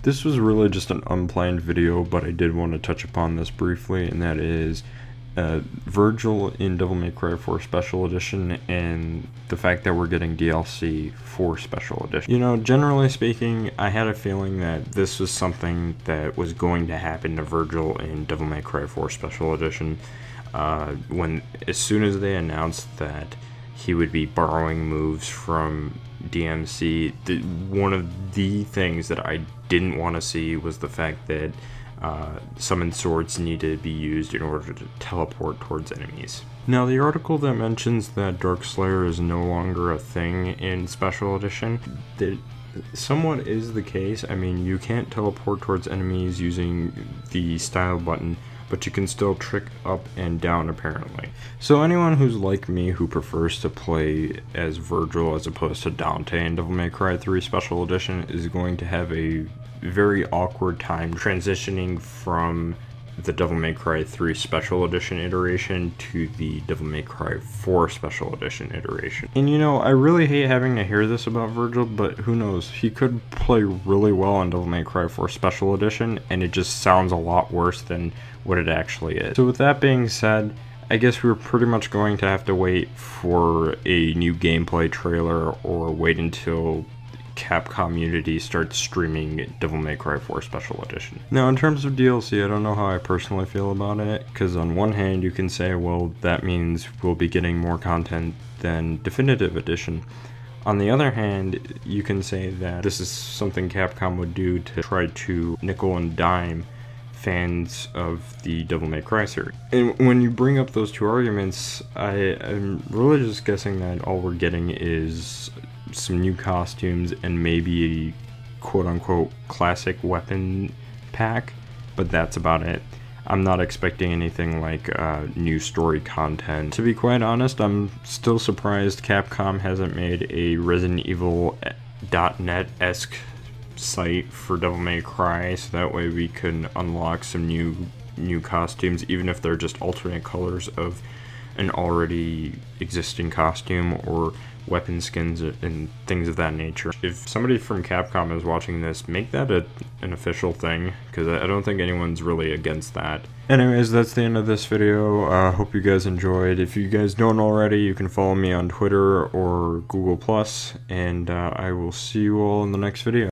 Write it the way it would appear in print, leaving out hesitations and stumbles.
This was really just an unplanned video, but I did want to touch upon this briefly, and that is Vergil in Devil May Cry 4 Special Edition and the fact that we're getting DLC for Special Edition. You know, generally speaking, I had a feeling that this was something that was going to happen to Vergil in Devil May Cry 4 Special Edition. As soon as they announced that he would be borrowing moves from DMC, one of the things that I didn't want to see was the fact that summon swords need to be used in order to teleport towards enemies. Now, the article that mentions that Darkslayer is no longer a thing in Special Edition, that somewhat is the case. I mean, you can't teleport towards enemies using the style button, but you can still trick up and down apparently. So anyone who's like me who prefers to play as Vergil as opposed to Dante in Devil May Cry 3 Special Edition is going to have a very awkward time transitioning from the Devil May Cry 3 Special Edition iteration to the Devil May Cry 4 Special Edition iteration. And you know, I really hate having to hear this about Vergil, but who knows, he could play really well on Devil May Cry 4 Special Edition, and it just sounds a lot worse than what it actually is. So with that being said, I guess we're pretty much going to have to wait for a new gameplay trailer or wait until Capcom Unity starts streaming Devil May Cry 4 Special Edition. Now, in terms of DLC, I don't know how I personally feel about it, because on one hand you can say, well, that means we'll be getting more content than Definitive Edition. On the other hand, you can say that this is something Capcom would do to try to nickel and dime fans of the Devil May Cry series. And when you bring up those two arguments, I'm really just guessing that all we're getting is some new costumes and maybe a quote-unquote classic weapon pack, but that's about it. I'm not expecting anything like new story content. To be quite honest, I'm still surprised Capcom hasn't made a Resident Evil.net-esque site for Devil May Cry, so that way we can unlock some new costumes, even if they're just alternate colors of an already existing costume or weapon skins and things of that nature. If somebody from Capcom is watching this, make that an official thing, because I don't think anyone's really against that. Anyways, that's the end of this video. Hope you guys enjoyed. If you guys don't already, you can follow me on Twitter or Google+, and I will see you all in the next video.